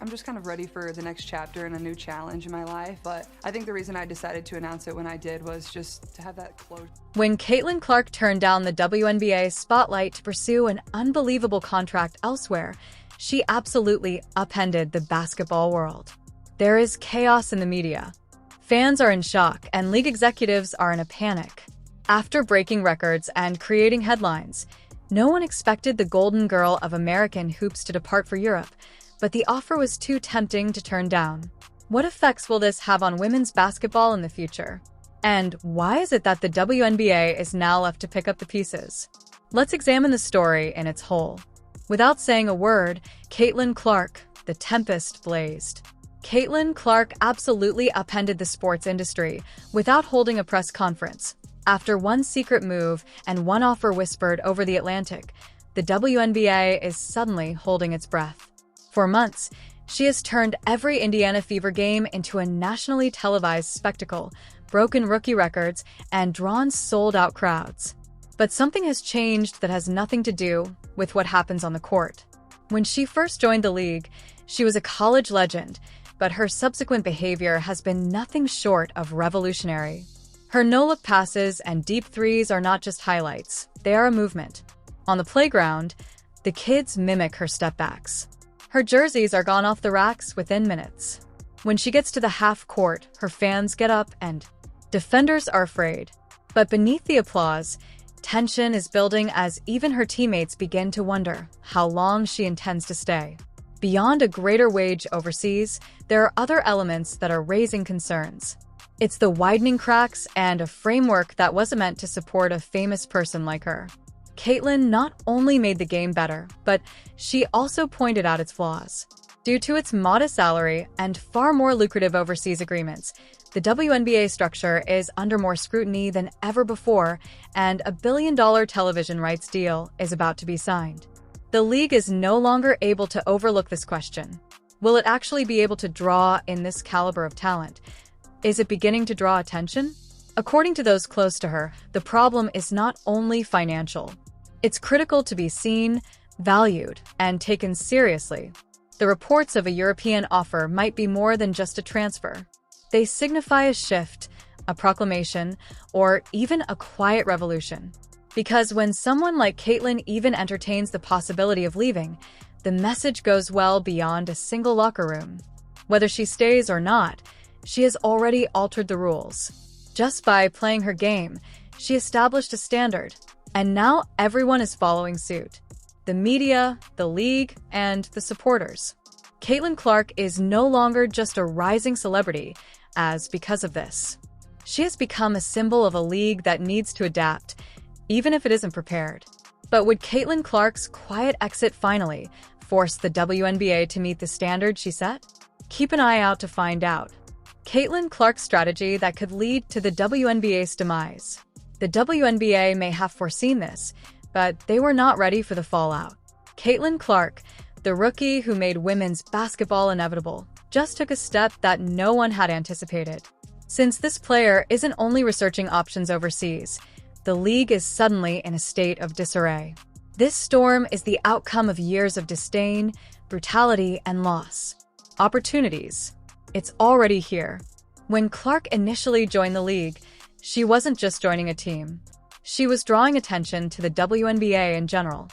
I'm just kind of ready for the next chapter and a new challenge in my life, but I think the reason I decided to announce it when I did was just to have that closure. When Caitlin Clark turned down the WNBA spotlight to pursue an unbelievable contract elsewhere, she absolutely upended the basketball world. There is chaos in the media. Fans are in shock, and league executives are in a panic. After breaking records and creating headlines, no one expected the golden girl of American hoops to depart for Europe, but the offer was too tempting to turn down. What effects will this have on women's basketball in the future? And why is it that the WNBA is now left to pick up the pieces? Let's examine the story in its whole. Without saying a word, Caitlin Clark, the tempest blazed. Caitlin Clark absolutely upended the sports industry without holding a press conference. After one secret move and one offer whispered over the Atlantic, the WNBA is suddenly holding its breath. For months, she has turned every Indiana Fever game into a nationally televised spectacle, broken rookie records, and drawn sold-out crowds. But something has changed that has nothing to do with what happens on the court. When she first joined the league, she was a college legend, but her subsequent behavior has been nothing short of revolutionary. Her no-look passes and deep threes are not just highlights, they are a movement. On the playground, the kids mimic her stepbacks. Her jerseys are gone off the racks within minutes. When she gets to the half court, her fans get up and defenders are afraid. But beneath the applause, tension is building as even her teammates begin to wonder how long she intends to stay. Beyond a greater wage overseas, there are other elements that are raising concerns. It's the widening cracks and a framework that wasn't meant to support a famous person like her. Caitlin not only made the game better, but she also pointed out its flaws. Due to its modest salary and far more lucrative overseas agreements, the WNBA structure is under more scrutiny than ever before, and a billion-dollar television rights deal is about to be signed. The league is no longer able to overlook this question. Will it actually be able to draw in this caliber of talent? Is it beginning to draw attention? According to those close to her, the problem is not only financial. It's critical to be seen, valued, and taken seriously. The reports of a European offer might be more than just a transfer. They signify a shift, a proclamation, or even a quiet revolution. Because when someone like Caitlin even entertains the possibility of leaving, the message goes well beyond a single locker room. Whether she stays or not, she has already altered the rules. Just by playing her game, she established a standard, and now everyone is following suit. The media, the league, and the supporters. Caitlin Clark is no longer just a rising celebrity, as because of this, she has become a symbol of a league that needs to adapt, even if it isn't prepared. But would Caitlin Clark's quiet exit finally force the WNBA to meet the standard she set? Keep an eye out to find out. Caitlin Clark's strategy that could lead to the WNBA's demise. The WNBA may have foreseen this, but they were not ready for the fallout. Caitlin Clark, the rookie who made women's basketball inevitable, just took a step that no one had anticipated. Since this player isn't only researching options overseas, the league is suddenly in a state of disarray. This storm is the outcome of years of disdain, brutality, and loss. Opportunities. It's already here. When Clark initially joined the league, she wasn't just joining a team. She was drawing attention to the WNBA in general.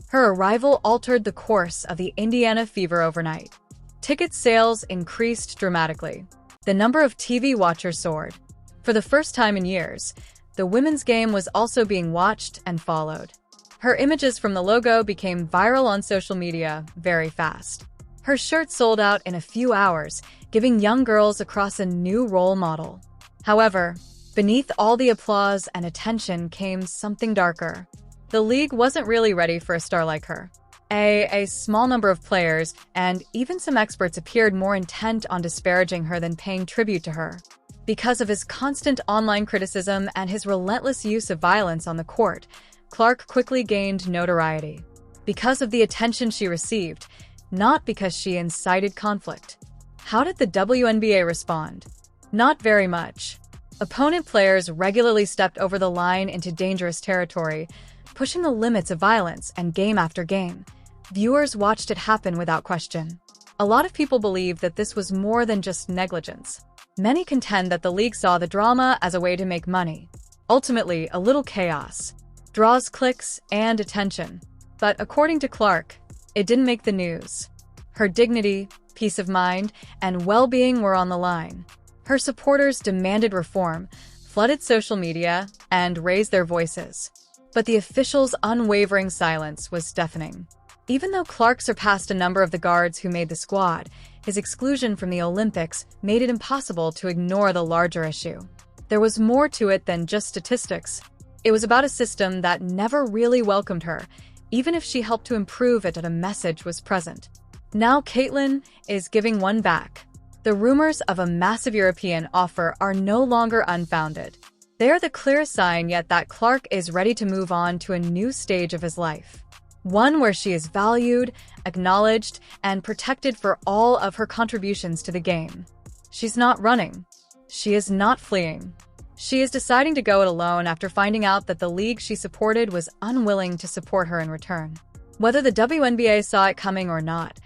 Her arrival altered the course of the Indiana Fever overnight. Ticket sales increased dramatically. The number of TV watchers soared. For the first time in years, the women's game was also being watched and followed. Her images from the logo became viral on social media very fast. Her shirt sold out in a few hours, giving young girls across a new role model. However, beneath all the applause and attention came something darker. The league wasn't really ready for a star like her. A small number of players, and even some experts, appeared more intent on disparaging her than paying tribute to her. Because of his constant online criticism and his relentless use of violence on the court, Clark quickly gained notoriety. Because of the attention she received, not because she incited conflict. How did the WNBA respond? Not very much. Opponent players regularly stepped over the line into dangerous territory, pushing the limits of violence and game after game. Viewers watched it happen without question. A lot of people believe that this was more than just negligence. Many contend that the league saw the drama as a way to make money. Ultimately, a little chaos draws clicks and attention. But according to Clark, it didn't make the news. Her dignity, peace of mind, and well-being were on the line. Her supporters demanded reform, flooded social media, and raised their voices. But the officials' unwavering silence was deafening. Even though Clark surpassed a number of the guards who made the squad, his exclusion from the Olympics made it impossible to ignore the larger issue. There was more to it than just statistics. It was about a system that never really welcomed her, even if she helped to improve it and a message was present. Now Caitlin is giving one back. The rumors of a massive European offer are no longer unfounded. They are the clearest sign yet that Clark is ready to move on to a new stage of his life. One where she is valued, acknowledged, and protected for all of her contributions to the game. She's not running. She is not fleeing. She is deciding to go it alone after finding out that the league she supported was unwilling to support her in return. Whether the WNBA saw it coming or not,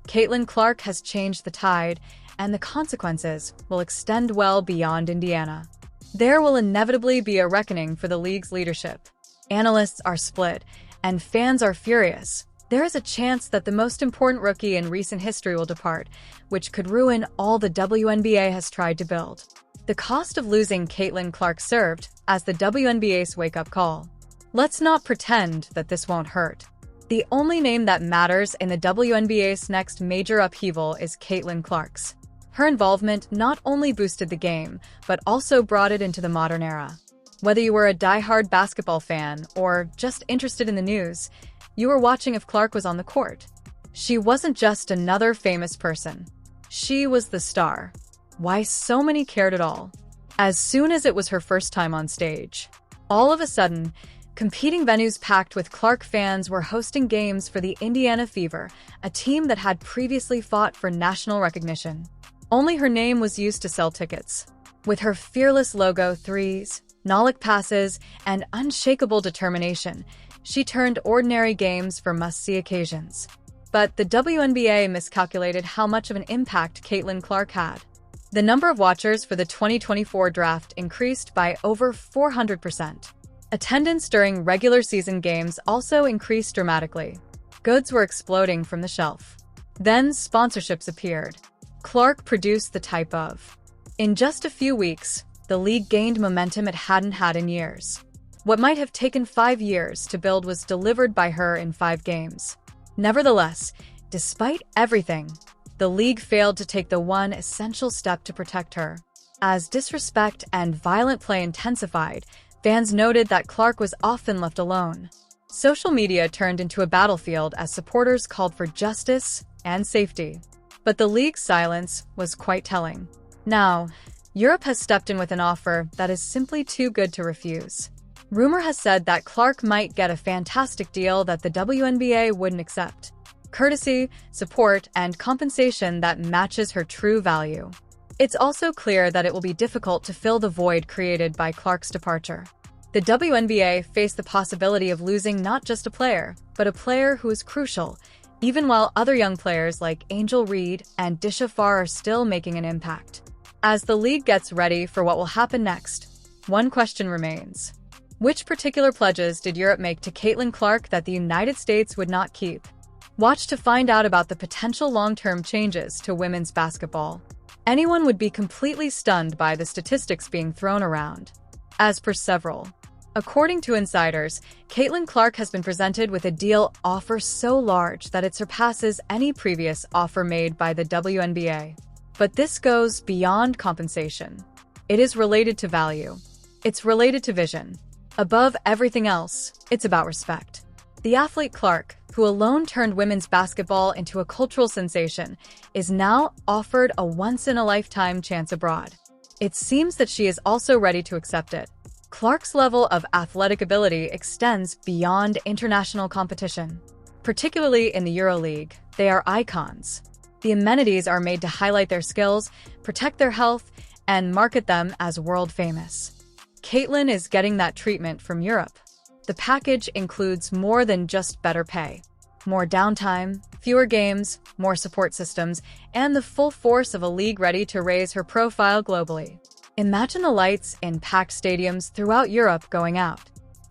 Caitlin Clark has changed the tide, and the consequences will extend well beyond Indiana. There will inevitably be a reckoning for the league's leadership. Analysts are split, and fans are furious. There is a chance that the most important rookie in recent history will depart, which could ruin all the WNBA has tried to build. The cost of losing Caitlin Clark served as the WNBA's wake-up call. Let's not pretend that this won't hurt. The only name that matters in the WNBA's next major upheaval is Caitlin Clark's. Her involvement not only boosted the game, but also brought it into the modern era. Whether you were a die-hard basketball fan or just interested in the news, you were watching if Clark was on the court. She wasn't just another famous person. She was the star. Why so many cared at all? As soon as it was her first time on stage, all of a sudden, competing venues packed with Clark fans were hosting games for the Indiana Fever, a team that had previously fought for national recognition. Only her name was used to sell tickets. With her fearless logo threes, knowledge passes, and unshakable determination, she turned ordinary games for must-see occasions. But the WNBA miscalculated how much of an impact Caitlin Clark had. The number of watchers for the 2024 draft increased by over 400%. Attendance during regular season games also increased dramatically. Goods were exploding from the shelf. Then sponsorships appeared. Clark produced the type of. In just a few weeks, the league gained momentum it hadn't had in years. What might have taken 5 years to build was delivered by her in 5 games. Nevertheless, despite everything, the league failed to take the one essential step to protect her. As disrespect and violent play intensified, fans noted that Clark was often left alone. Social media turned into a battlefield as supporters called for justice and safety. But the league's silence was quite telling. Now, Europe has stepped in with an offer that is simply too good to refuse. Rumor has said that Clark might get a fantastic deal that the WNBA wouldn't accept. Courtesy, support, and compensation that matches her true value. It's also clear that it will be difficult to fill the void created by Clark's departure. The WNBA faced the possibility of losing not just a player, but a player who is crucial, even while other young players like Angel Reed and Disha Farr are still making an impact. As the league gets ready for what will happen next, one question remains. Which particular pledges did Europe make to Caitlin Clark that the United States would not keep? Watch to find out about the potential long-term changes to women's basketball. Anyone would be completely stunned by the statistics being thrown around. As per several. According to insiders, Caitlin Clark has been presented with a deal offer so large that it surpasses any previous offer made by the WNBA. But this goes beyond compensation. It is related to value. It's related to vision. Above everything else, it's about respect. The athlete Clark, who alone turned women's basketball into a cultural sensation, is now offered a once-in-a-lifetime chance abroad. It seems that she is also ready to accept it. Clark's level of athletic ability extends beyond international competition. Particularly in the EuroLeague, they are icons. The amenities are made to highlight their skills, protect their health, and market them as world-famous. Caitlin is getting that treatment from Europe. The package includes more than just better pay. More downtime, fewer games, more support systems, and the full force of a league ready to raise her profile globally. Imagine the lights in packed stadiums throughout Europe going out,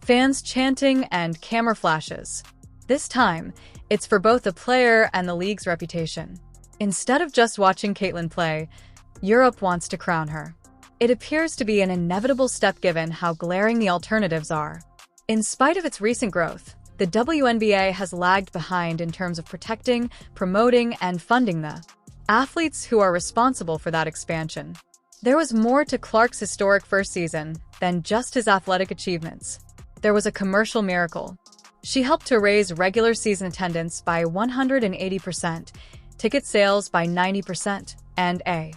fans chanting and camera flashes. This time, it's for both the player and the league's reputation. Instead of just watching Caitlin play, Europe wants to crown her. It appears to be an inevitable step given how glaring the alternatives are. In spite of its recent growth, the WNBA has lagged behind in terms of protecting, promoting, and funding the athletes who are responsible for that expansion. There was more to Clark's historic first season than just his athletic achievements. There was a commercial miracle. She helped to raise regular season attendance by 180%, ticket sales by 90%, and a